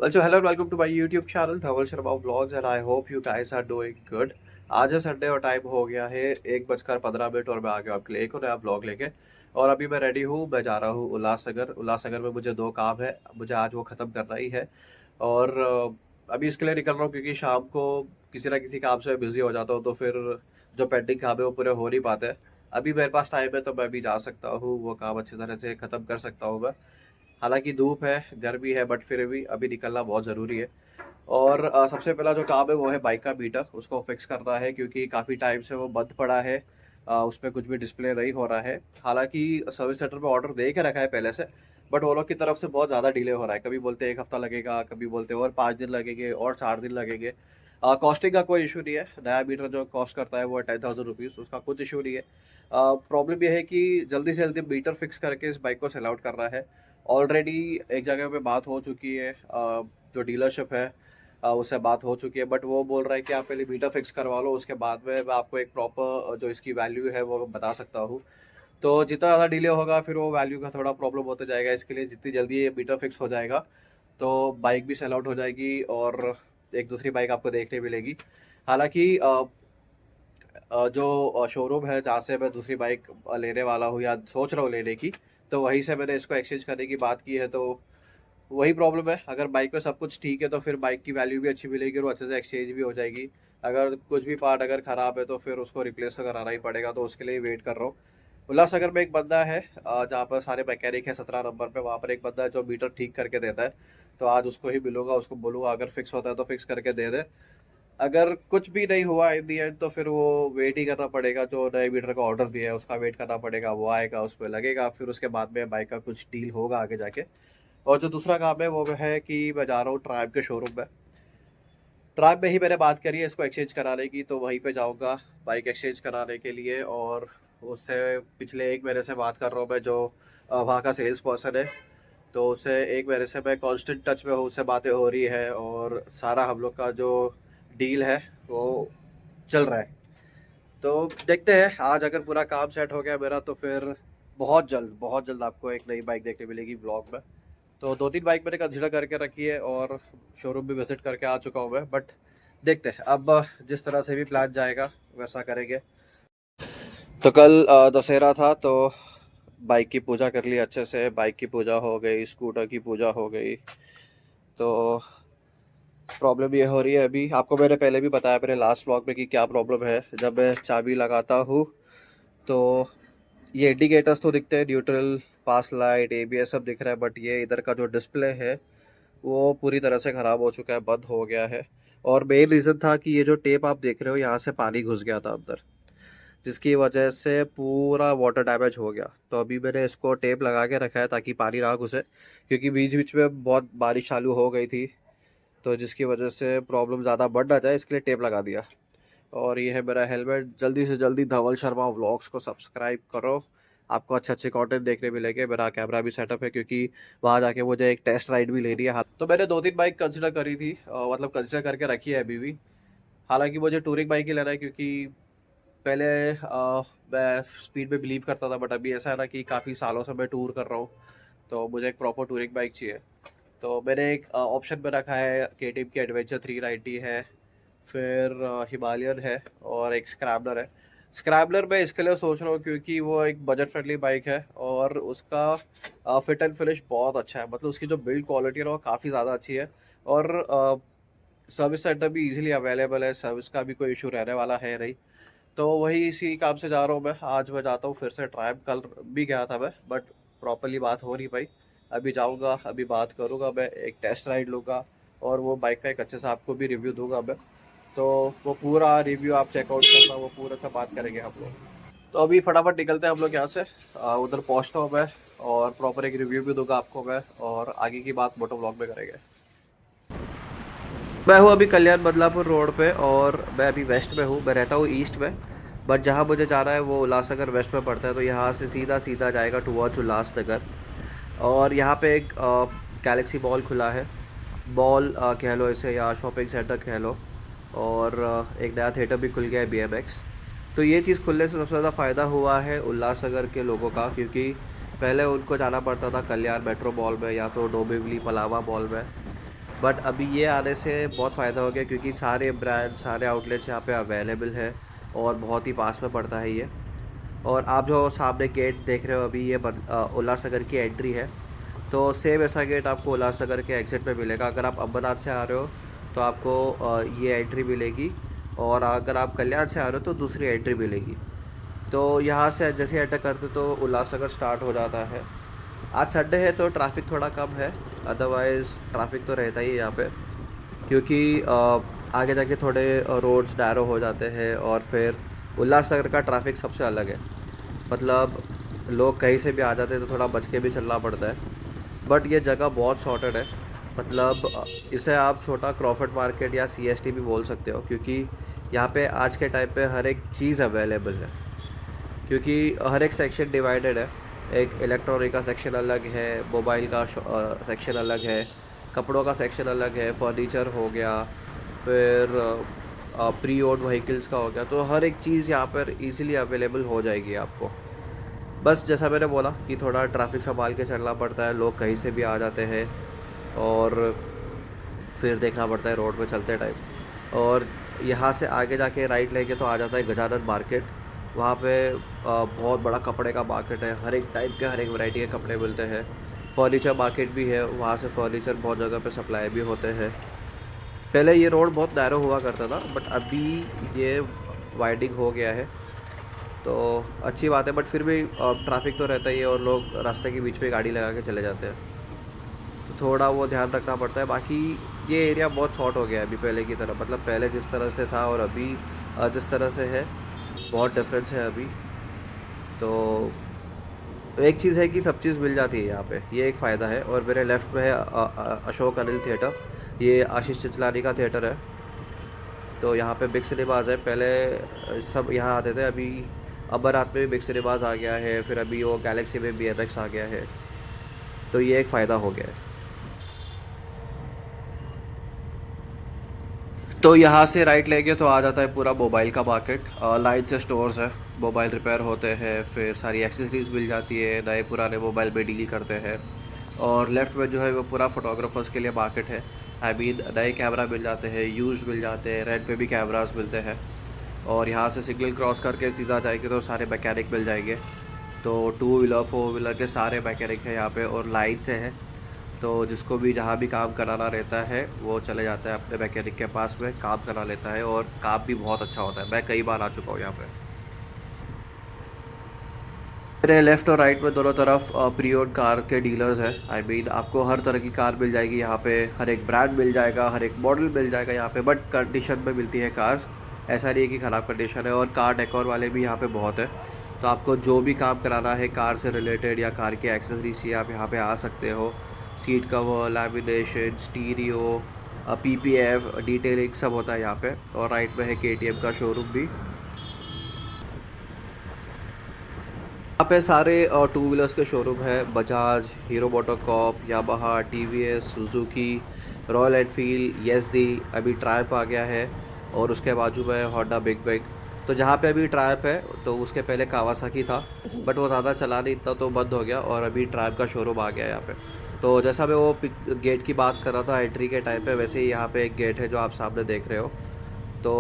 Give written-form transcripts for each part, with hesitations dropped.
Also, hello and welcome to my YouTube channel Dhaval Sharma vlogs and I hope you guys are doing good. आज है Sunday और time हो गया है 1:15 और मैं आ गया आपके लिए एक और नया ब्लॉग लेके। और अभी मैं रेडी हूँ, मैं जा रहा हूँ उल्लासनगर। उल्लासनगर में मुझे दो काम है, मुझे आज वो ख़त्म करना ही है। और अभी इसके लिए निकल रहा हूँ क्योंकि शाम को किसी ना किसी काम से बिजी हो जाता हूँ, तो फिर जो पेंडिंग काम है वो पूरे हो नहीं पाते हैं। अभी मेरे पास टाइम है तो मैं भी जा सकता हूँ, वो काम अच्छी तरह से ख़त्म कर सकता हूँ मैं। हालांकि धूप है, गर्मी है, बट फिर भी अभी निकलना बहुत ज़रूरी है। और सबसे पहला जो काम है वो है बाइक का मीटर, उसको फिक्स करना है क्योंकि काफ़ी टाइम से वो बंद पड़ा है। उसमें कुछ भी डिस्प्ले नहीं हो रहा है। हालांकि सर्विस सेंटर पे ऑर्डर दे के रखा है पहले से, बट वो लोग की तरफ से बहुत ज़्यादा डिले हो रहा है। कभी बोलते हैं एक हफ्ता लगेगा, कभी बोलते हैं और 5 दिन लगेंगे और 4 दिन लगेंगे। कॉस्टिंग का कोई इशू नहीं है, नया मीटर जो कॉस्ट करता है वो 10,000 रुपीज़, उसका कुछ इशू नहीं है। प्रॉब्लम ये है कि जल्दी से जल्दी मीटर फिक्स करके इस बाइक को सेल आउट करना है। ऑलरेडी एक जगह पे बात हो चुकी है, जो डीलरशिप है उससे बात हो चुकी है, बट वो बोल रहा है कि आप पहले मीटर फिक्स करवा लो, उसके बाद में मैं आपको एक प्रॉपर जो इसकी वैल्यू है वो बता सकता हूँ। तो जितना ज़्यादा डिले होगा फिर वो वैल्यू का थोड़ा प्रॉब्लम होता जाएगा। इसके लिए जितनी जल्दी ये मीटर फिक्स हो जाएगा तो बाइक भी सेल आउट हो जाएगी और एक दूसरी बाइक आपको देखने मिलेगी। हालांकि जो शोरूम है जहाँ से मैं दूसरी बाइक लेने वाला हूँ या सोच रहा हूँ लेने की, तो वहीं से मैंने इसको एक्सचेंज करने की बात की है। तो वही प्रॉब्लम है, अगर बाइक में सब कुछ ठीक है तो फिर बाइक की वैल्यू भी अच्छी मिलेगी और अच्छे से एक्सचेंज भी हो जाएगी। अगर कुछ भी पार्ट अगर ख़राब है तो फिर उसको रिप्लेस तो कराना ही पड़ेगा, तो उसके लिए वेट कर रहा हूँ। उल्लासनगर में एक बंदा है जहाँ पर सारे मैकेनिक है, 17 नंबर पे, वहाँ पर एक बंदा है जो मीटर ठीक करके देता है। तो आज उसको ही मिलूंगा, उसको बोलूँगा अगर फिक्स होता है तो फिक्स करके दे दे। अगर कुछ भी नहीं हुआ इन दी एंड तो फिर वो वेट ही करना पड़ेगा। जो नए मीटर का ऑर्डर दिया है उसका वेट करना पड़ेगा, वो आएगा, उस पर लगेगा, फिर उसके बाद में बाइक का कुछ डील होगा आगे जाके। और जो दूसरा काम है वो है कि मैं जा रहा हूँ ट्राइब के शोरूम में। ट्राइब में ही मैंने बात करी है इसको एक्सचेंज कराने की, तो वहीं पे जाऊँगा बाइक एक्सचेंज कराने के लिए। और उससे पिछले 1 महीने से बात कर रहा हूँ मैं, जो वहाँ का सेल्स पर्सन है। तो उससे 1 महीने से मैं कांस्टेंट टच में हूँ, उससे बातें हो रही है और सारा हम लोग का जो डील है वो चल रहा है। तो देखते हैं, आज अगर पूरा काम सेट हो गया मेरा तो फिर बहुत जल्द आपको एक नई बाइक देखने मिलेगी ब्लॉग में। तो 2-3 बाइक मैंने कंसिडर करके रखी है और शोरूम भी विजिट करके आ चुका हूँ मैं, बट देखते हैं अब जिस तरह से भी प्लान जाएगा वैसा करेंगे। तो कल दशहरा था तो बाइक की पूजा कर ली अच्छे से, बाइक की पूजा हो गई, स्कूटर की पूजा हो गई। तो प्रॉब्लम ये हो रही है, अभी आपको मैंने पहले भी बताया मेरे लास्ट व्लॉग में कि क्या प्रॉब्लम है। जब मैं चाबी लगाता हूँ तो ये इंडिकेटर्स तो दिखते हैं, न्यूट्रल, पास लाइट, एबीएस सब दिख रहा है, बट ये इधर का जो डिस्प्ले है वो पूरी तरह से ख़राब हो चुका है, बंद हो गया है। और मेन रीज़न था कि ये जो टेप आप देख रहे हो यहाँ से पानी घुस गया था अंदर, जिसकी वजह से पूरा वाटर डैमेज हो गया। तो अभी मैंने इसको टेप लगा के रखा है ताकि पानी ना घुसे, क्योंकि बीच बीच में बहुत बारिश चालू हो गई थी, तो जिसकी वजह से प्रॉब्लम ज़्यादा बढ़ ना जाए इसके लिए टेप लगा दिया। और ये है मेरा हेलमेट। जल्दी से जल्दी धवल शर्मा व्लॉग्स को सब्सक्राइब करो, आपको अच्छे अच्छे कंटेंट देखने मिलेंगे। मेरा कैमरा भी सेटअप है क्योंकि वहाँ जाके मुझे एक टेस्ट राइड भी लेनी है। हाँ, तो मैंने 2-3 बाइक कंसिडर करी थी, मतलब कंसिडर करके रखी है अभी भी। हालांकि मुझे टूरिंग बाइक ही लेना है क्योंकि पहले मैं स्पीड पे बिलीव करता था, बट अभी ऐसा है ना कि काफ़ी सालों से मैं टूर कर रहा हूँ, तो मुझे एक प्रॉपर टूरिंग बाइक चाहिए। तो मैंने एक ऑप्शन में रखा है, के की एडवेंचर 390 है, फिर हिमालयन है और एक स्क्रैबलर है। स्क्रैबलर मैं इसके लिए सोच रहा हूँ क्योंकि वो एक बजट फ्रेंडली बाइक है और उसका फिट एंड फिनिश बहुत अच्छा है। मतलब उसकी जो बिल्ड क्वालिटी है वो काफ़ी ज़्यादा अच्छी है। और सर्विस सेंटर भी इजीली अवेलेबल है, सर्विस का भी कोई इशू रहने वाला है नहीं। तो वही इसी काम से जा रहा हूँ मैं। आज मैं जाता हूँ फिर से ट्राइब, कल भी गया था मैं, बट प्रॉपरली बात हो नहीं पाई। अभी जाऊँगा, अभी बात करूँगा, मैं एक टेस्ट राइड लूँगा और वो बाइक का एक अच्छे से आपको भी रिव्यू दूंगा मैं। तो वो पूरा रिव्यू आप चेकआउट करना, वो पूरा सा बात करेंगे हम लोग। तो अभी फटाफट निकलते हैं हम लोग यहाँ से, उधर पहुँचता हूँ मैं और प्रॉपर एक रिव्यू भी दूंगा आपको मैं, और आगे की बात मोटो ब्लॉग में करेंगे। मैं हूँ अभी कल्याण बदलापुर रोड पे और मैं अभी वेस्ट में हूँ, मैं रहता हूँ ईस्ट में, बट जहाँ मुझे जाना है वो उल्लासनगर वेस्ट में पड़ता है। तो यहाँ से सीधा सीधा जाएगा टुवर्ड्स उल्लासनगर। और यहाँ पे एक गैलेक्सी मॉल खुला है, मॉल कह लो इसे या शॉपिंग सेंटर कह लो। और एक नया थिएटर भी खुल गया है, BMX। तो ये चीज़ खुलने से सबसे ज़्यादा फ़ायदा हुआ है उल्लासनगर के लोगों का, क्योंकि पहले उनको जाना पड़ता था कल्याण मेट्रो मॉल में या तो डोंबिवली पलावा मॉल में। बट अभी ये आने से बहुत फ़ायदा हो गया क्योंकि सारे ब्रांड सारे आउटलेट्स यहाँ पे अवेलेबल है और बहुत ही पास में पड़ता है ये। और आप जो सामने गेट देख रहे हो अभी ये उल्लासनगर की एंट्री है। तो सेम ऐसा गेट आपको उल्लासनगर के एग्ज़िट पे मिलेगा। अगर आप अंबरनाथ से आ रहे हो तो आपको ये एंट्री मिलेगी, और अगर आप कल्याण से आ रहे हो तो दूसरी एंट्री मिलेगी। तो यहाँ से जैसे एंटर करते तो उल्लासनगर स्टार्ट हो जाता है। आज संडे है तो ट्रैफिक थोड़ा कम है, अदरवाइज़ ट्रैफिक तो रहता ही है यहाँ पे, क्योंकि आगे जाके थोड़े रोड्स नैरो हो जाते हैं। और फिर उल्लासनगर का ट्रैफिक सबसे अलग है, मतलब लोग कहीं से भी आ जाते हैं तो थोड़ा बच के भी चलना पड़ता है। बट ये जगह बहुत सॉर्टेड है, मतलब इसे आप छोटा क्रॉफर्ड मार्केट या सीएसटी भी बोल सकते हो, क्योंकि यहाँ पे आज के टाइम पे हर एक चीज़ अवेलेबल है। क्योंकि हर एक सेक्शन डिवाइडेड है। एक इलेक्ट्रॉनिक का सेक्शन अलग है, मोबाइल का सेक्शन अलग है, कपड़ों का सेक्शन अलग है, फर्नीचर हो गया, फिर प्री ओन्ड व्हीकल्स का हो गया। तो हर एक चीज़ यहाँ पर इजीली अवेलेबल हो जाएगी आपको। बस जैसा मैंने बोला कि थोड़ा ट्रैफिक संभाल के चलना पड़ता है, लोग कहीं से भी आ जाते हैं और फिर देखना पड़ता है रोड पे चलते टाइम। और यहाँ से आगे जाके राइट लेके तो आ जाता है गजानन मार्केट। वहाँ पे बहुत बड़ा कपड़े का मार्केट है, हर एक टाइप के हर एक वैरायटी के कपड़े मिलते हैं। फर्नीचर मार्केट भी है, वहाँ से फर्नीचर बहुत जगह पे सप्लाई भी होते हैं। पहले ये रोड बहुत नैरो हुआ करता था, बट अभी ये वाइडिंग हो गया है, तो अच्छी बात है। बट फिर भी ट्रैफिक तो रहता ही है और लोग रास्ते के बीच में गाड़ी लगा के चले जाते हैं, तो थोड़ा वो ध्यान रखना पड़ता है। बाकी ये एरिया बहुत शॉर्ट हो गया है अभी पहले की तरह, मतलब पहले जिस तरह से था और अभी जिस तरह से है, बहुत डिफरेंस है अभी। तो एक चीज़ है कि सब चीज़ मिल जाती है यहाँ पे, ये एक फ़ायदा है। और मेरे लेफ़्ट में है अशोक अनिल थिएटर, ये आशीष चिंचलानी का थिएटर है। तो यहाँ पे बिग सिनेमाज है, पहले सब यहाँ आते थे, अभी अमरनाथ में भी बिग सिनेमाज आ गया है, फिर अभी वो गैलेक्सी में BMX आ गया है। तो ये एक फ़ायदा हो गया है। तो यहाँ से राइट लेके तो आ जाता है पूरा मोबाइल का मार्केट। लाइन से स्टोर्स है, मोबाइल रिपेयर होते हैं, फिर सारी एक्सेसरीज मिल जाती है, नए पुराने मोबाइल में डील करते हैं। और लेफ्ट में जो है वो पूरा फोटोग्राफर्स के लिए मार्केट है। आई मीन नए कैमरा मिल जाते हैं, यूज मिल जाते हैं, रेंट पे भी कैमरास मिलते हैं। और यहाँ से सिग्नल क्रॉस करके सीधा जाएंगे तो सारे मैकेनिक मिल जाएंगे। तो टू व्हीलर फोर व्हीलर के सारे मैकेनिक हैं यहाँ पे, और लाइन से है। तो जिसको भी जहाँ भी काम कराना रहता है वो चले जाता है अपने मैकेनिक के पास में, काम करा लेता है, और काम भी बहुत अच्छा होता है। मैं कई बार आ चुका हूँ यहाँ पे। मेरे लेफ़्ट और राइट में दोनों तरफ प्री ओन्ड कार के डीलर्स हैं। आई मीन आपको हर तरह की कार मिल जाएगी यहाँ पे, हर एक ब्रांड मिल जाएगा, हर एक मॉडल मिल जाएगा यहाँ पे। बट कंडीशन में मिलती है कार्स, ऐसा नहीं है कि ख़राब कंडीशन है। और कार डेकोर वाले भी यहाँ पे बहुत है, तो आपको जो भी काम कराना है कार से रिलेटेड या कार की एक्सेसरीज से आप यहाँ पे आ सकते हो। Seat cover, lamination, stereo, PPF detailing सब होता है यहाँ पे। और राइट में है KTM का शोरूम भी। यहाँ पे सारे टू व्हीलर्स के शोरूम है, Bajaj, hero MotoCorp, Yamaha, TVS, Suzuki, royal Enfield, YSD, अभी ट्रायम्फ आ गया है। और उसके बाजू में होंडा बिग बिग। तो जहाँ पे अभी ट्रायम्फ है तो उसके पहले कावासाकी था, बट वो ज़्यादा चला नहीं इतना तो बंद हो गया, और अभी ट्रायम्फ का शोरूम आ गया यहाँ पे। तो जैसा मैं वो गेट की बात कर रहा था एंट्री के टाइम पे, वैसे ही यहाँ पे एक गेट है जो आप सामने देख रहे हो। तो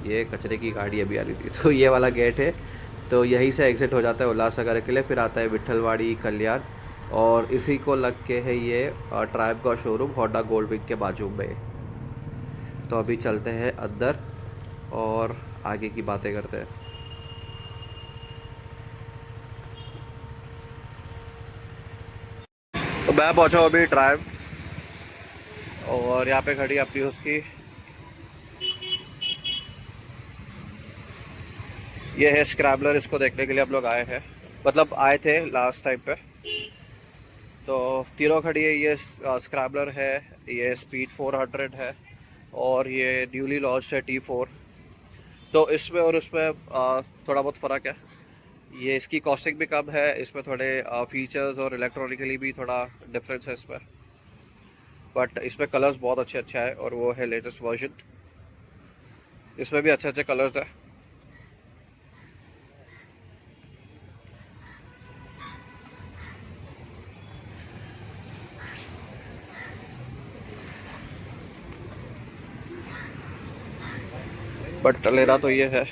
ये कचरे की गाड़ी अभी आ रही थी, तो ये वाला गेट है। तो यहीं से एग्ज़िट हो जाता है उल्लासनगर के लिए, फिर आता है विट्ठलवाड़ी, कल्याण। और इसी को लग के है ये ट्राइब का शोरूम होंडा गोल्ड विंग के बाजू में। तो अभी चलते हैं अंदर और आगे की बातें करते हैं। तो मैं पहुंचा हूं अभी ट्राइब, और यहाँ पे खड़ी अपनी उसकी, ये है स्क्रैबलर। इसको देखने के लिए हम लोग आए हैं, मतलब आए थे लास्ट टाइम पे। तो तीनों खड़ी है, ये स्क्रैबलर है, ये स्पीड 400 है, और ये न्यूली लॉन्च है T4। तो इसमें और उसमें थोड़ा बहुत फ़र्क है। ये इसकी कॉस्टिंग भी कम है, इसमें थोड़े फीचर्स और इलेक्ट्रॉनिकली भी थोड़ा डिफरेंस है इसमें। बट इसमें कलर्स बहुत अच्छे अच्छे हैं, और वो है लेटेस्ट वर्जन। इसमें भी अच्छे अच्छे कलर्स हैं। बट लेना तो ये है।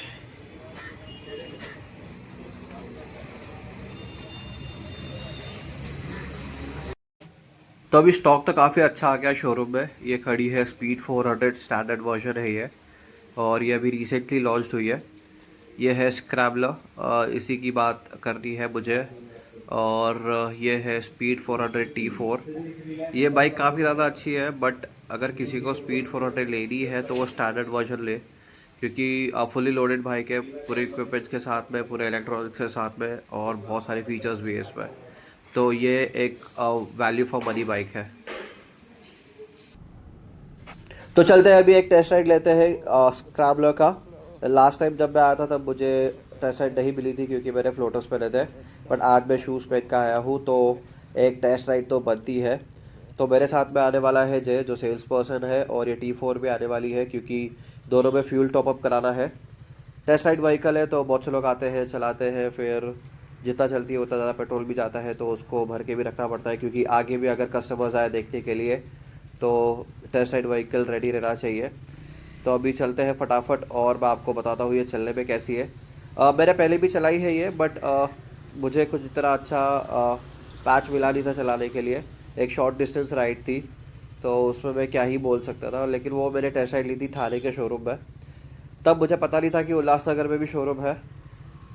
तो अभी स्टॉक तो काफ़ी अच्छा आ गया शोरूम में। ये खड़ी है स्पीड 400 स्टैंडर्ड वर्जन है ये, और ये अभी रिसेंटली लॉन्च हुई है। ये है स्क्रैबलर, इसी की बात करनी है मुझे। और ये है स्पीड 400 T4। ये बाइक काफ़ी ज़्यादा अच्छी है, बट अगर किसी को स्पीड 400 लेनी है तो वो स्टैंडर्ड वर्जन ले, क्योंकि फुली लोडेड बाइक है, पूरे इक्विपमेंट्स के साथ में, पूरे इलेक्ट्रॉनिक्स के साथ में, और बहुत सारे फीचर्स भी है इसमें। तो ये एक वैल्यू फॉर मनी बाइक है। तो चलते हैं, अभी एक टेस्ट राइड लेते हैं स्क्रैबलर का। लास्ट टाइम जब मैं आया था तब मुझे टेस्ट राइड नहीं मिली थी क्योंकि मैंने फ्लोटर्स पहने थे, बट आज मैं शूज़ पहन का आया हूँ तो एक टेस्ट राइड तो बनती है। तो मेरे साथ में आने वाला है जय, जो सेल्स पर्सन है, और ये T4 भी आने वाली है क्योंकि दोनों में फ्यूल टॉपअप कराना है। टेस्ट राइड व्हीकल है तो बहुत से लोग आते हैं, चलाते हैं, फिर जितना चलती है उतना ज़्यादा पेट्रोल भी जाता है, तो उसको भर के भी रखना पड़ता है क्योंकि आगे भी अगर कस्टमर्स आए देखने के लिए तो टेस्ट राइड व्हीकल रेडी रहना चाहिए। तो अभी चलते हैं फटाफट और मैं आपको बताता हूँ ये चलने में कैसी है। मैंने पहले भी चलाई है ये, बट मुझे कुछ इतना अच्छा पैच मिला नहीं था चलाने के लिए। एक शॉर्ट डिस्टेंस राइड थी तो उसमें मैं क्या ही बोल सकता था, लेकिन वो मैंने टेस्ट राइड ली थी थाने के शोरूम में। तब मुझे पता नहीं था कि उल्लासनगर में भी शोरूम है,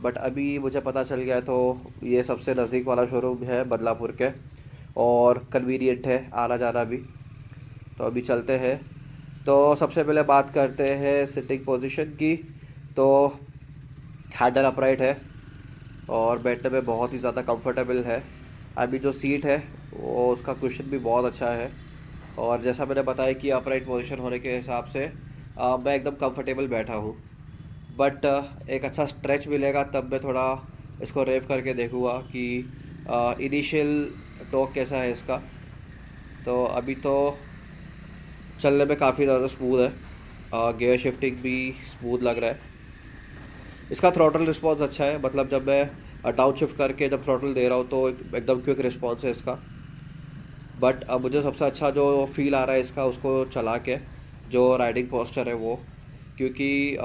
बट अभी मुझे पता चल गया। तो ये सबसे नज़दीक वाला शोरूम है बदलापुर के, और कन्वीनियंट है आना जाना भी। तो अभी चलते हैं। तो सबसे पहले बात करते हैं सिटिंग पोजीशन की। तो हैंडल अपराइट है और बैठने में बहुत ही ज़्यादा कंफर्टेबल है। अभी जो सीट है वो उसका कुशन भी बहुत अच्छा है, और जैसा मैंने बताया कि अपराइट पोजीशन होने के हिसाब से मैं एकदम कंफर्टेबल बैठा हूँ। बट एक अच्छा स्ट्रेच मिलेगा तब मैं थोड़ा इसको रेव करके देखूँगा कि इनिशियल टॉर्क कैसा है इसका। तो अभी तो चलने में काफ़ी ज़्यादा स्मूथ है, गियर शिफ्टिंग भी स्मूथ लग रहा है। इसका थ्रॉटल रिस्पॉन्स अच्छा है, मतलब जब मैं डाउन शिफ्ट करके जब थ्रॉटल दे रहा हूँ तो एकदम क्विक रिस्पॉन्स है इसका। बट अब मुझे सबसे अच्छा जो फील आ रहा है इसका, उसको चला के, जो राइडिंग पोस्चर है वो, क्योंकि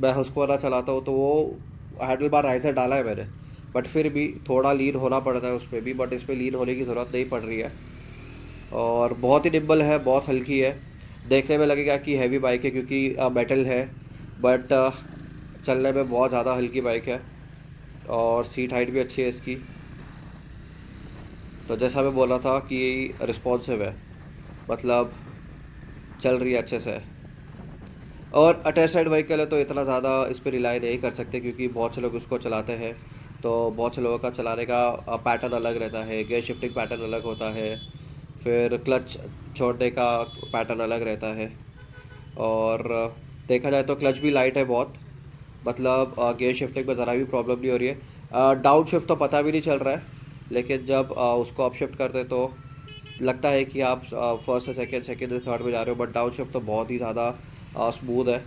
मैं उसको ना चलाता हूँ तो वो हैंडल बार राइजर डाला है मैंने, बट फिर भी थोड़ा लीन होना पड़ता है उस पर भी, बट इस पर लीन होने की ज़रूरत नहीं पड़ रही है। और बहुत ही निम्बल है, बहुत हल्की है। देखने में लगेगा कि हैवी बाइक है क्योंकि मेटल है, बट चलने में बहुत ज़्यादा हल्की बाइक है, और सीट हाइट भी अच्छी है इसकी। तो जैसा मैं बोला था कि रिस्पॉन्सिव है, मतलब चल रही है अच्छे से। और अटैच साइड व्हीकल है तो इतना ज़्यादा इस पर रिलाई नहीं कर सकते क्योंकि बहुत से लोग उसको चलाते हैं। तो बहुत से लोगों का चलाने का पैटर्न अलग रहता है, गियर शिफ्टिंग पैटर्न अलग होता है, फिर क्लच छोड़ने का पैटर्न अलग रहता है। और देखा जाए तो क्लच भी लाइट है बहुत, मतलब गियर शिफ्टिंग में ज़रा भी प्रॉब्लम नहीं हो रही है। डाउन शिफ्ट तो पता भी नहीं चल रहा है, लेकिन जब उसको अप शिफ्ट करते तो लगता है कि आप फर्स्ट से सेकंड, सेकंड से थर्ड में जा रहे हो, बट डाउन शिफ्ट तो बहुत ही ज़्यादा स्मूथ है।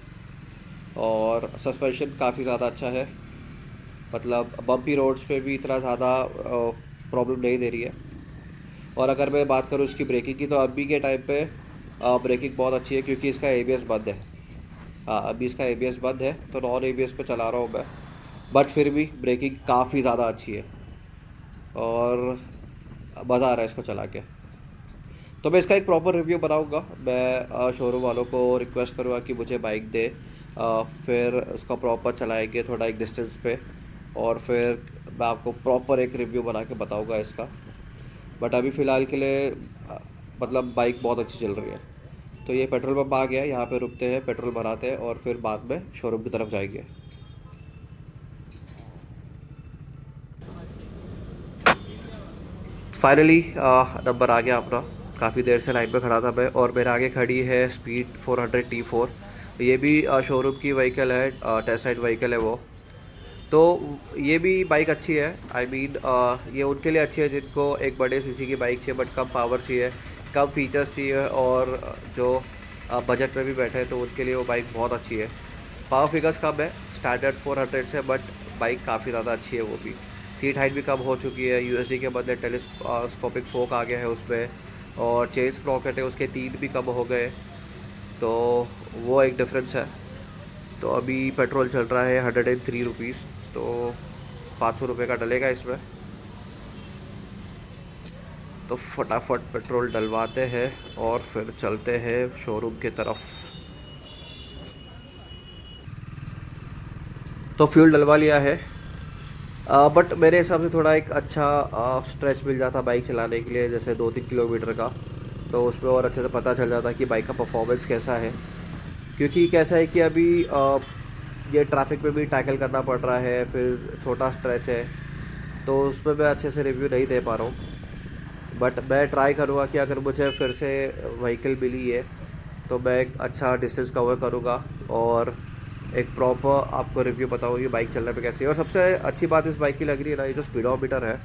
और सस्पेंशन काफ़ी ज़्यादा अच्छा है, मतलब बम्पी रोड्स पे भी इतना ज़्यादा प्रॉब्लम नहीं दे रही है। और अगर मैं बात करूँ इसकी ब्रेकिंग की, तो अभी के टाइम पे ब्रेकिंग बहुत अच्छी है क्योंकि इसका ABS बंद है। हाँ, अभी इसका ABS बंद है तो नॉन ABS पे चला रहा हूँ मैं, बट फिर भी ब्रेकिंग काफ़ी ज़्यादा अच्छी है और मज़ा आ रहा है इसको चला के। तो मैं इसका एक प्रॉपर रिव्यू बनाऊंगा। मैं शोरूम वालों को रिक्वेस्ट करूँगा कि मुझे बाइक दे, फिर उसका प्रॉपर चलाएंगे थोड़ा एक डिस्टेंस पे, और फिर मैं आपको प्रॉपर एक रिव्यू बना के बताऊंगा इसका। बट अभी फ़िलहाल के लिए मतलब बाइक बहुत अच्छी चल रही है। तो ये पेट्रोल पंप आ गया है, यहाँ पे रुकते हैं, पेट्रोल भराते हैं, और फिर बाद में शोरूम की तरफ जाएंगे। फाइनली नंबर आ गया अपना। काफ़ी देर से लाइन पे खड़ा था मैं, और मेरे आगे खड़ी है स्पीड 400 T4। ये भी शोरूम की व्हीकल है, टेस्ट राइड व्हीकल है वो। तो ये भी बाइक अच्छी है। आई मीन ये उनके लिए अच्छी है जिनको एक बड़े सीसी की बाइक चाहिए बट कम पावर चाहिए, कम फीचर्स चाहिए, और जो बजट में भी बैठे हैं तो उनके लिए वो बाइक बहुत अच्छी है। पावर फिगर्स कम है स्टैंडर्ड 400 से, बट बाइक काफ़ी ज़्यादा अच्छी है वो भी। सीट हाइट भी कम हो चुकी है, USD के बदले टेलीस्कोपिक फोक आ गया है उसमें, और चेन स्प्रॉकेट है उसके 3 भी कम हो गए, तो वो एक डिफरेंस है। तो अभी पेट्रोल चल रहा है 103 रुपीज़, तो 500 रुपये का डलेगा इसमें। तो फटाफट पेट्रोल डलवाते हैं और फिर चलते हैं शोरूम की तरफ। तो फ्यूल डलवा लिया है, बट मेरे हिसाब से थोड़ा एक अच्छा स्ट्रेच मिल जाता बाइक चलाने के लिए, जैसे 2-3 किलोमीटर का। तो उसमें और अच्छे से पता चल जाता कि बाइक का परफॉर्मेंस कैसा है। क्योंकि कैसा है कि अभी ये ट्रैफिक में भी टैकल करना पड़ रहा है, फिर छोटा स्ट्रेच है, तो उसमें मैं अच्छे से रिव्यू नहीं दे पा रहा हूँ। बट मैं ट्राई करूँगा कि अगर मुझे फिर से व्हीकल मिली है तो मैं एक अच्छा डिस्टेंस कवर करूँगा और एक प्रॉपर आपको रिव्यू बताऊँ कि बाइक चलने पे कैसी है। और सबसे अच्छी बात इस बाइक की लग रही है ना, ये जो स्पीडोमीटर है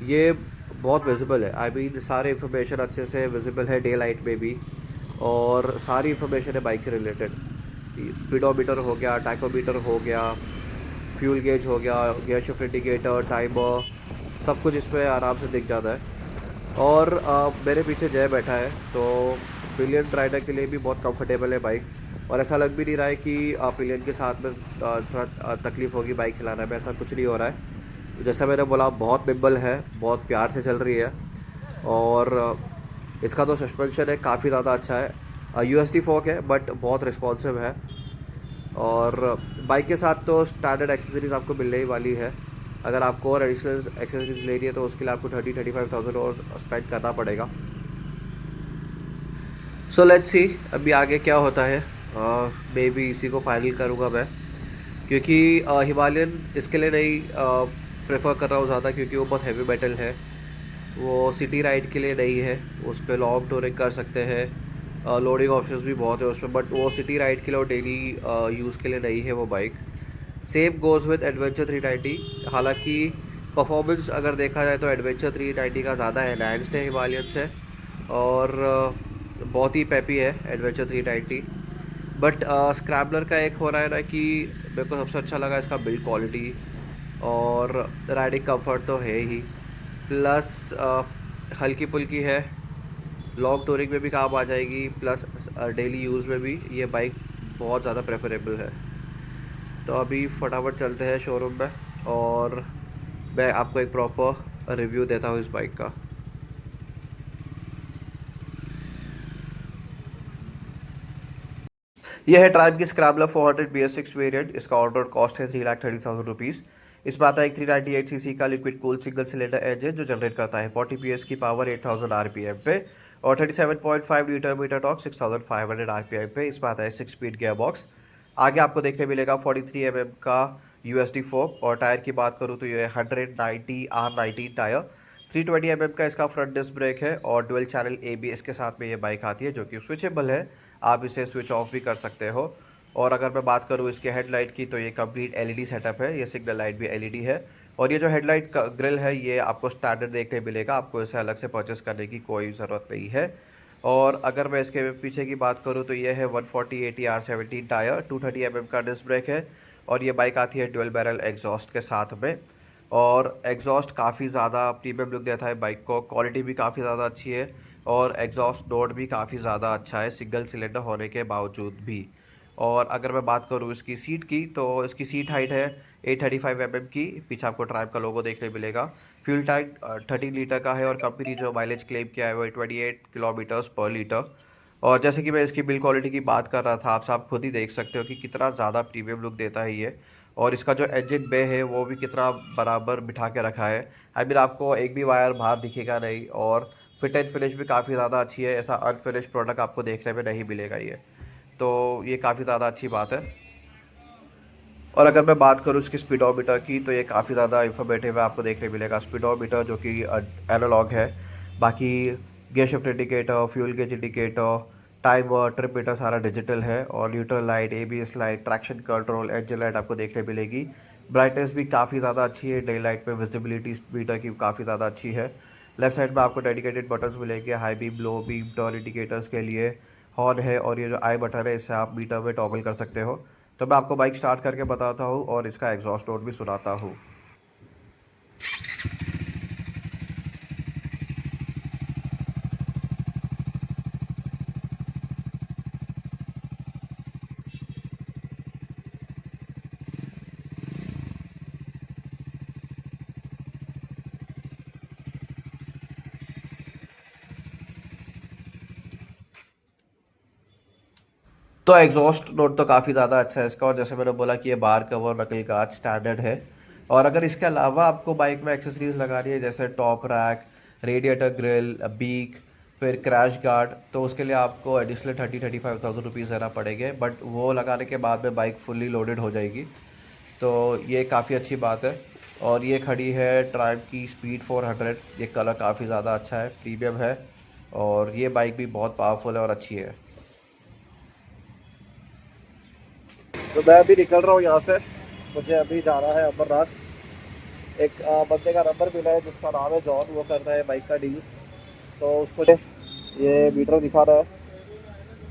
ये बहुत विजिबल है। आई मीन सारे इन्फॉर्मेशन अच्छे से विजिबल है डे लाइट में भी, और सारी इन्फॉर्मेशन है बाइक से रिलेटेड। स्पीडोमीटर हो गया, टाइकोमीटर हो गया, फ्यूल गेज हो गया, गियर शिफ्ट इंडिकेटर, टाइमर, सब कुछ इसमें आराम से दिख जाता है। और मेरे पीछे जय बैठा है, तो पिलियन राइडर के लिए भी बहुत कंफर्टेबल है बाइक। और ऐसा लग भी नहीं रहा है कि पिलियन के साथ में थोड़ा तकलीफ़ होगी बाइक चलाने में, ऐसा कुछ नहीं हो रहा है। जैसा मैंने बोला बहुत निम्बल है, बहुत प्यार से चल रही है। और इसका तो सस्पेंशन है काफ़ी ज़्यादा अच्छा है, यूएसडी फोक है बट बहुत रिस्पॉन्सिव है। और बाइक के साथ तो स्टैंडर्ड एक्सेसरीज आपको मिलने ही वाली है। अगर आपको और एडिशनल एक्सेसरीज लेनी है तो उसके लिए आपको 30-35,000 और स्पेंड करना पड़ेगा। सो लेट्स सी अभी आगे क्या होता है। मे बी इसी को फाइनल करूँगा मैं, क्योंकि हिमालयन इसके लिए नहीं प्रेफर कर रहा हूँ ज़्यादा, क्योंकि वो बहुत हैवी मेटल है। वो सिटी राइड के लिए नहीं है, उस पर लॉन्ग टूरिंग कर सकते हैं, लोडिंग ऑप्शंस भी बहुत है उसमें, बट वो सिटी राइड के लिए और डेली यूज़ के लिए नहीं है वो bike. Same goes with adventure 390। हालांकि परफॉर्मेंस अगर देखा जाए तो एडवेंचर 390 का ज़्यादा एनहांस्ड है हिमालयन से, और बहुत ही पेपी है एडवेंचर 390। बट स्क्रैम्बलर का एक हो रहा है ना कि मेरे को सबसे अच्छा लगा इसका बिल्ड क्वालिटी और राइडिंग कंफर्ट तो है ही, प्लस हल्की पुल्की है, लॉन्ग टूरिंग में भी काम आ जाएगी, प्लस डेली यूज़ में भी ये बाइक बहुत ज़्यादा प्रेफरेबल है। तो अभी फटाफट चलते हैं शोरूम में और मैं आपको एक प्रॉपर रिव्यू देता हूँ इस बाइक का। यह है ट्राइब की स्क्रैम्बलर 400 BS6 वेरिएंट। इसका ऑर्डर कॉस्ट है 3,30,000 रुपीज़। इसमें आता है एक 398cc का liquid cool single cylinder engine जो जनरेट करता है 40 PS की पावर 8,000 RPM पे, और 37.5 लीटर मीटर टॉर्क 6,500 RPM पे। इसमें आता है 6 स्पीड गियर बॉक्स। आगे आपको देखने मिलेगा 43 mm का यूएसडी फोक। और टायर की बात करूँ तो ये 190 R19 टायर। 320 mm का इसका फ्रंट डिस्क ब्रेक है और डुअल चैनल ABS के साथ में ये बाइक आती है, जो कि स्विचेबल है, आप इसे स्विच ऑफ भी कर सकते हो। और अगर मैं बात करूँ इसके हेडलाइट की तो ये कंप्लीट LED सेटअप है, ये सिग्नल लाइट भी LED है। और ये जो हेडलाइट का ग्रिल है ये आपको स्टैंडर्ड देखने मिलेगा, आपको इसे अलग से परचेस करने की कोई ज़रूरत नहीं है। और अगर मैं इसके पीछे की बात करूँ तो ये है 140/80 R17 टायर, 230 mm का डिस्क ब्रेक है, और ये बाइक आती है डुअल बैरल एग्जॉस्ट के साथ में। और एग्जॉस्ट काफ़ी ज़्यादा प्रीमियम लुक देता है बाइक को, क्वालिटी भी काफ़ी ज़्यादा अच्छी है, और एग्जॉस्ट नोट भी काफ़ी ज़्यादा अच्छा है सिंगल सिलेंडर होने के बावजूद भी। और अगर मैं बात करूँ इसकी सीट की तो इसकी सीट हाइट है 835 mm की। पीछे आपको ट्राइब का लोगो देखने मिलेगा। फ्यूल टैंक 13 लीटर का है, और कंपनी जो माइलेज क्लेम किया है वो 28 किलोमीटर्स पर लीटर। और जैसे कि मैं इसकी बिल्ड क्वालिटी की बात कर रहा था, आप खुद ही देख सकते हो कि कितना ज़्यादा प्रीमियम लुक देता है ये। और इसका जो इंजन बे है वो भी कितना बराबर बिठा के रखा है। आई मीन आपको एक भी वायर बाहर दिखेगा नहीं, और फिट एंड फिनिश भी काफ़ी ज़्यादा अच्छी है, ऐसा अनफिनिश प्रोडक्ट आपको देखने में नहीं मिलेगा ये। तो ये काफ़ी ज़्यादा अच्छी बात है। और अगर मैं बात करूँ इसकी स्पीडोमीटर की तो ये काफ़ी ज़्यादा इंफॉर्मेटिव है, आपको देखने मिलेगा स्पीडोमीटर जो कि एनालॉग है। बाकी gear shift indicator, fuel gauge indicator, timer, trip meter सारा डिजिटल है, और neutral light, ABS light, traction control, engine light आपको देखने मिलेगी। ब्राइटनेस भी काफ़ी ज़्यादा अच्छी है, डे लाइट में विजिबिलिटी मीटर की काफ़ी ज़्यादा अच्छी है। लेफ्ट साइड में आपको डेडिकेटेड बटन्स मिलेंगे high beam, low beam, turn indicators के लिए। हॉर्न है, और ये जो आई बटन है इससे आप मीटर में टॉगल कर सकते हो। तो मैं आपको बाइक स्टार्ट करके बताता हूँ और इसका एग्जॉस्ट नोट भी सुनाता हूँ। तो एग्जॉस्ट नोट तो काफ़ी ज़्यादा अच्छा है इसका, और जैसे मैंने बोला कि ये बार कवर नकल कांच स्टैंडर्ड है। और अगर इसके अलावा आपको बाइक में एक्सेसरीज लगानी है जैसे top rack, radiator grill, beak, फिर क्रैश गार्ड, तो उसके लिए आपको एडिशनल 30-35 थाउजेंड रुपीज़ देना पड़ेंगे, बट वो लगाने के बाद में बाइक फुल्ली लोडेड हो जाएगी। तो ये काफ़ी अच्छी बात है। और ये खड़ी है ट्राइब की स्पीड 400। ये कलर काफ़ी ज़्यादा अच्छा है, प्रीमियम है, और ये बाइक भी बहुत पावरफुल है और अच्छी है। तो मैं अभी निकल रहा हूँ यहाँ से, मुझे अभी जाना है अमरनाथ। एक बंदे का नंबर मिला है जिसका नाम है जॉन, वो कर रहा है बाइक का डील। तो उसको ये मीटर दिखा रहा है,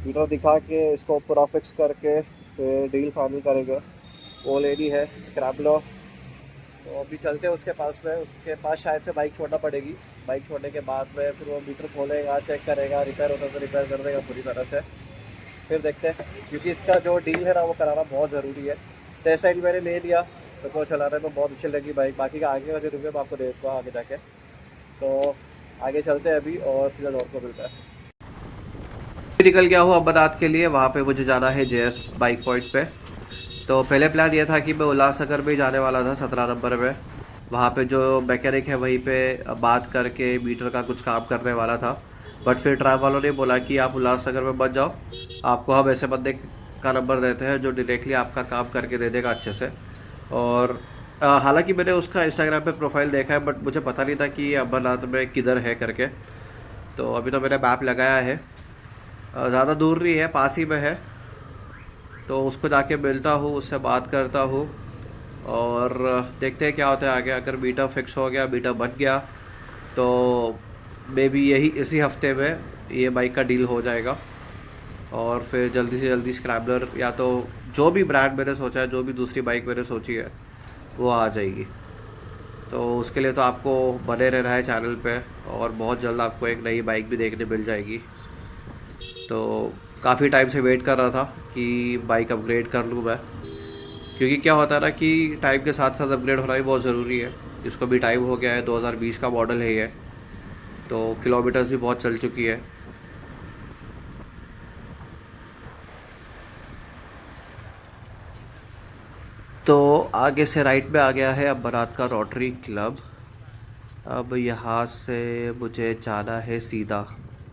मीटर दिखा के इसको पूरा फिक्स करके फिर डील फाइनल करेंगे। वो लेनी है स्क्रैम्बलर। तो अभी चलते हैं उसके पास में, उसके पास शायद से बाइक छोड़ना पड़ेगी। बाइक छोड़ने के बाद में फिर वो मीटर खोलेगा, चेक करेगा, रिपेयर होता तो रिपेयर कर देगा पूरी तरह से। फिर देखते हैं, क्योंकि इसका जो डील है ना वो कराना बहुत ज़रूरी है। टेस्ट राइड मैंने ले लिया, तो वो चलाने में बहुत अच्छी लगी बाइक। बाकी का आगे का जो रिव्यू मैं आपको दे दूँगा आगे जाके। तो आगे चलते हैं अभी, और फिर और को मिलता है। निकल गया हूँ अमरनाथ के लिए, वहाँ पे मुझे जाना है जेएस बाइक पॉइंट पे। तो पहले प्लान ये था कि मैं उल्लासनगर में ही जाने वाला था 17 नंबर में। वहाँ पे जो मैकेनिक है वहीं पे बात करके मीटर का कुछ काम करने वाला था। बट फिर ट्राइब वालों ने बोला कि आप उल्लासनगर में मत जाओ, आपको हम ऐसे बंदे का नंबर देते हैं जो डायरेक्टली आपका काम करके दे देगा अच्छे से। और हालांकि मैंने उसका इंस्टाग्राम पे प्रोफाइल देखा है, बट मुझे पता नहीं था कि ये अमरनाथ में किधर है करके। तो अभी तो मैंने मैप लगाया है, ज़्यादा दूर नहीं है, पास ही में है। तो उसको जाके मिलता हूँ, उससे बात करता हूँ, और देखते हैं क्या होता है आगे। अगर बीटा फिक्स हो गया, बीटा बन गया, तो मे बी यही इसी हफ्ते में ये बाइक का डील हो जाएगा। और फिर जल्दी से जल्दी स्क्रैम्बलर, या तो जो भी ब्रांड मैंने सोचा है, जो भी दूसरी बाइक मैंने सोची है, वो आ जाएगी। तो उसके लिए तो आपको बने रहना है चैनल पे, और बहुत जल्द आपको एक नई बाइक भी देखने मिल जाएगी। तो काफ़ी टाइम से वेट कर रहा था कि बाइक अपग्रेड कर लूँ मैं, क्योंकि क्या होता है ना कि टाइम के साथ साथ अपग्रेड होना भी बहुत ज़रूरी है। इसको भी टाइम हो गया है, 2020 का मॉडल है ये, तो किलोमीटर्स भी बहुत चल चुकी है। तो आगे से राइट में आ गया है अमरनाथ का रोटरी क्लब। अब यहाँ से मुझे जाना है सीधा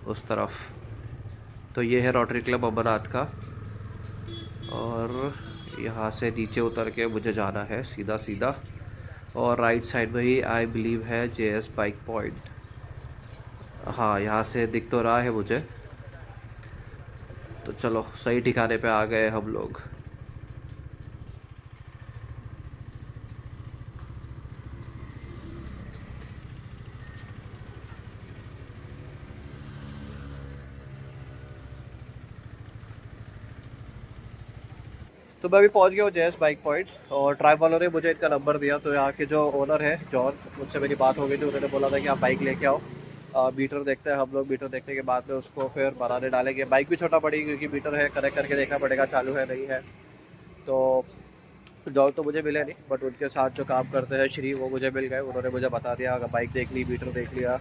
उस तरफ। तो ये है रोटरी क्लब अमरनाथ का, और यहाँ से नीचे उतर के मुझे जाना है सीधा सीधा। और राइट साइड में ही आई बिलीव है जेएस बाइक पॉइंट। हाँ, यहाँ से दिख तो रहा है मुझे। तो चलो, सही ठिकाने पे आ गए हम लोग। तो मैं अभी पहुंच गया हूँ जेएस बाइक पॉइंट, और ट्राइब वालों ने मुझे इनका नंबर दिया। तो यहाँ के जो ओनर है जॉन, मुझसे मेरी बात हो गई थी। उन्होंने बोला था कि आप बाइक लेके आओ, मीटर देखते हैं हम लोग। मीटर देखने के बाद में उसको फिर बनाने डालेंगे। बाइक भी छोटा पड़ेगी क्योंकि मीटर है, कनेक्ट करके देखना पड़ेगा चालू है नहीं है। तो जॉब तो मुझे मिले नहीं, बट उनके साथ जो काम करते हैं श्री, वो मुझे मिल गए। उन्होंने मुझे बता दिया, अगर बाइक देख ली, मीटर देख लिया।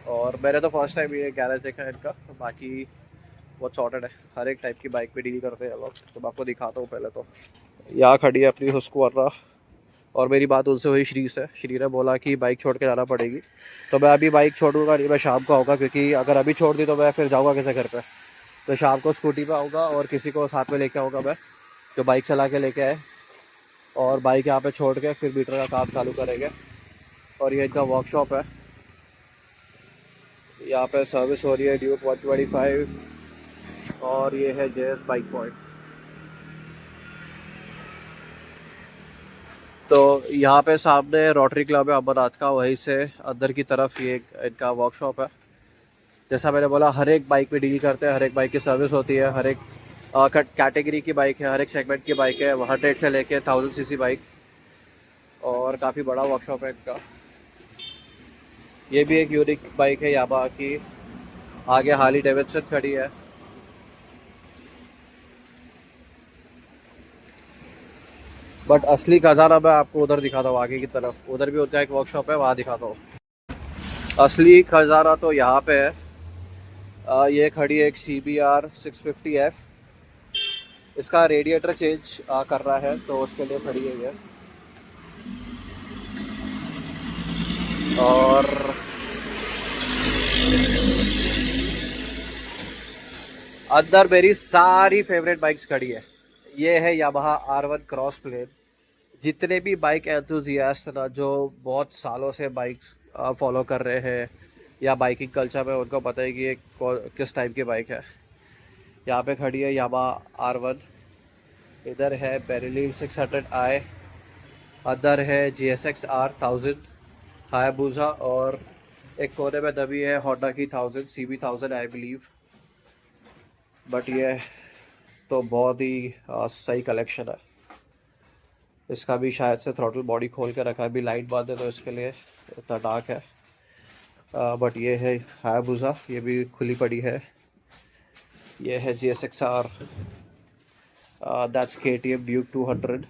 और मैंने तो फर्स्ट टाइम ये गैरेज देखा है इनका। तो बाकी बहुत सॉर्टेड है, हर एक टाइप की बाइक पे डील करते हैं लोग। तो मैं आपको दिखाता हूँ। पहले तो यहाँ खड़ी है अपनी हुस्कवर्ना, और मेरी बात उनसे हुई श्री से। श्री ने बोला कि बाइक छोड़ के जाना पड़ेगी। तो मैं अभी बाइक छोड़ूंगा नहीं, मैं शाम को आऊँगा, क्योंकि अगर अभी छोड़ दी तो मैं फिर जाऊँगा कैसे घर पे। तो शाम को स्कूटी पे आऊँगा, और किसी को साथ में लेके आऊँगा मैं, जो बाइक चला के लेके आए। और बाइक यहाँ पे छोड़ के फिर मीटर का काम चालू करेंगे। और ये इनका वर्कशॉप है, यहाँ पे सर्विस हो रही है ड्यूक 125। और ये है जेएस बाइक पॉइंट। तो यहाँ पे सामने रोटरी क्लब है अमरनाथ का, वहीं से अंदर की तरफ ये इनका वर्कशॉप है। जैसा मैंने बोला, हर एक बाइक पे डील करते हैं, हर एक बाइक की सर्विस होती है। हर एक कैटेगरी की बाइक है, हर एक सेगमेंट की बाइक है, 100 से लेके 1000 सीसी बाइक। और काफ़ी बड़ा वर्कशॉप है इनका। ये भी एक यूनिक बाइक है यामाहा की। आगे हार्ली डेविडसन खड़ी है। बट असली खजाना मैं आपको उधर दिखाता हूँ, आगे की तरफ। उधर भी होता है एक वर्कशॉप है, वहाँ दिखाता हूँ। असली खजाना तो यहाँ पे है। ये खड़ी है एक CBR 650F। इसका रेडिएटर चेंज करना है तो उसके लिए खड़ी है ये। और अंदर मेरी सारी फेवरेट बाइक्स खड़ी है। ये है यामाहा R1 क्रॉस प्लेन। जितने भी बाइक एंथुजियास्ट ना जो बहुत सालों से बाइक फॉलो कर रहे हैं या बाइकिंग कल्चर में, उनको पता है कि ये किस टाइप की बाइक है। यहाँ पे खड़ी है यामाहा R1, इधर है बेरिली 600i, अंदर है GSX R1000 हायाबुसा, और एक कोने में दबी है होंडा की 1000 CB1000 आई बिलीव। बट ये तो बहुत ही सही कलेक्शन है। इसका भी शायद से थ्रॉटल बॉडी खोल के रखा है, अभी लाइट बंद है तो इसके लिए इतना डार्क है। बट ये है हायाबुसा, ये भी खुली पड़ी है। ये है GSX R, that's KTM Duke 200।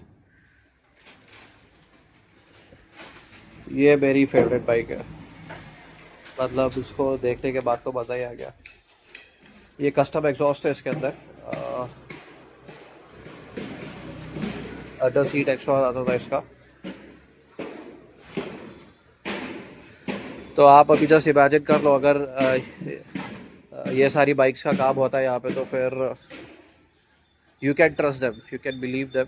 ये मेरी फेवरेट बाइक है, मतलब इसको देखने के बाद तो मज़ा ही आ गया। ये कस्टम एग्जॉस्ट है इसके अंदर, अंडर सीट एक्स्ट्रा आता था इसका। तो आप अभी जस्ट इमेजिन कर लो, अगर ये सारी बाइक्स का काम होता है यहाँ पे, तो फिर you can trust them, you can believe them.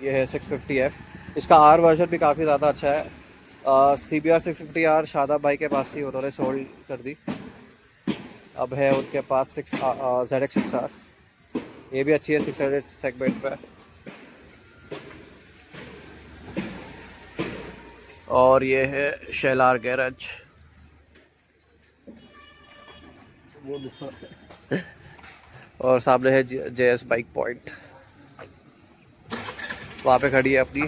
ये है 650F, इसका R वर्जन भी काफ़ी ज़्यादा अच्छा है। CBR 650R शादाब भाई के पास थी, उन्होंने सोल्ड कर दी। अब है उनके पास ZX6R, ये भी अच्छी है 600 सेगमेंट पे। और ये है शेलार गैरेज, और सामने है JS बाइक पॉइंट। वहाँ पे खड़ी है अपनी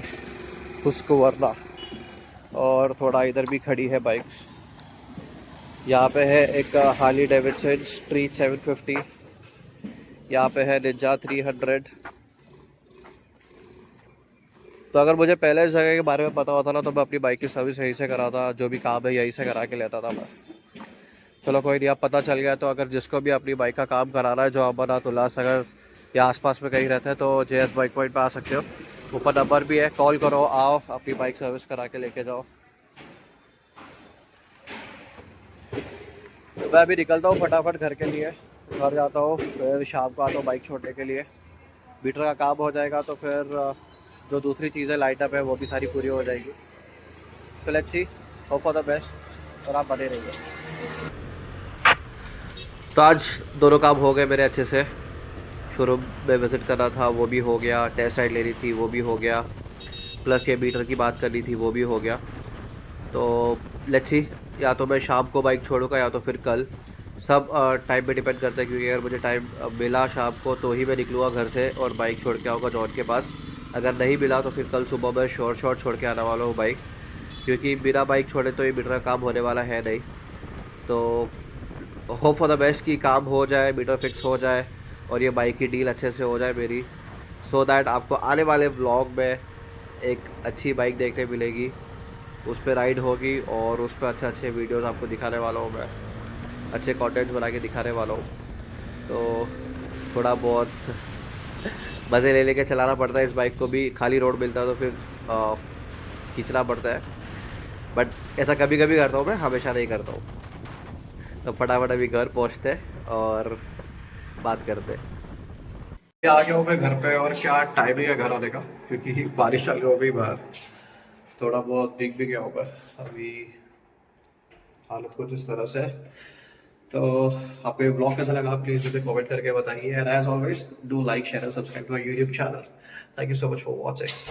हुस्कवर्ना, और थोड़ा इधर भी खड़ी है बाइक्स। यहाँ पे है एक हार्ली डेविडसन स्ट्रीट 750, यहाँ पे है निंजा 300। तो अगर मुझे पहले इस जगह के बारे में पता होता ना, तो मैं अपनी बाइक की सर्विस यहीं से कराता, जो भी काम है यहीं से करा के लेता था मैं। चलो कोई नहीं, अब पता चल गया। तो अगर जिसको भी अपनी बाइक का काम कराना है, जो अमरनाथ उल्लासनगर या आसपास में कहीं रहते हैं, तो JS बाइक पॉइंट पे आ सकते हो। ऊपर नंबर भी है, कॉल करो, आओ अपनी बाइक सर्विस करा के लेके जाओ। तो मैं अभी निकलता हूँ फटाफट घर के लिए, घर जाता हूँ, फिर शाम को आता हूँ बाइक छोड़ने के लिए। मीटर का काम हो जाएगा तो फिर जो दूसरी चीज़ें लाइट अप है वो भी सारी पूरी हो जाएगी। तो let's see, hope for the best, और आप बने रहिए। तो आज दोनों काम हो गए मेरे अच्छे से। शोरूम में विज़िट करना था, वो भी हो गया। टेस्ट राइड लेनी थी, वो भी हो गया। प्लस ये मीटर की बात करनी थी, वो भी हो गया। तो लेट्स सी, या तो मैं शाम को बाइक छोड़ूंगा या तो फिर कल। सब टाइम पे डिपेंड करता है, क्योंकि अगर मुझे टाइम मिला शाम को तो ही मैं निकलूँगा घर से और बाइक छोड़ के आऊँगा जॉन के पास। अगर नहीं मिला तो फिर कल सुबह मैं शॉर्ट छोड़ के आने वाला हूँ बाइक, क्योंकि बिना बाइक छोड़े तो ये मीटर का काम होने वाला है नहीं। तो होप फॉर द बेस्ट कि काम हो जाए, मीटर फिक्स हो जाए और ये बाइक की डील अच्छे से हो जाए मेरी, सो दैट आपको आने वाले व्लॉग में एक अच्छी बाइक देखने मिलेगी, उस पर राइड होगी और उस पर अच्छे वीडियोस आपको दिखाने वाला हूँ मैं, अच्छे कंटेंट्स बना के दिखाने वाला हूँ। तो थोड़ा बहुत मज़े ले लेके चलाना पड़ता है इस बाइक को भी। खाली रोड मिलता है तो फिर खींचना पड़ता है, बट ऐसा कभी कभी करता हूँ मैं, हमेशा नहीं करता हूँ। तो फटाफट अभी घर पहुँचते और बात करते। आ गया हूँ मैं घर पे, और क्या टाइमिंग है घर आने का, क्योंकि बारिश चल रही हो गई बाहर, थोड़ा बहुत दिख भी गया होगा। अभी हालत कुछ इस तरह से। तो आपको ये ब्लॉग कैसा लगा, प्लीज मुझे कमेंट करके बताइए, and as always do like share and subscribe to my YouTube channel. Thank you so much for watching.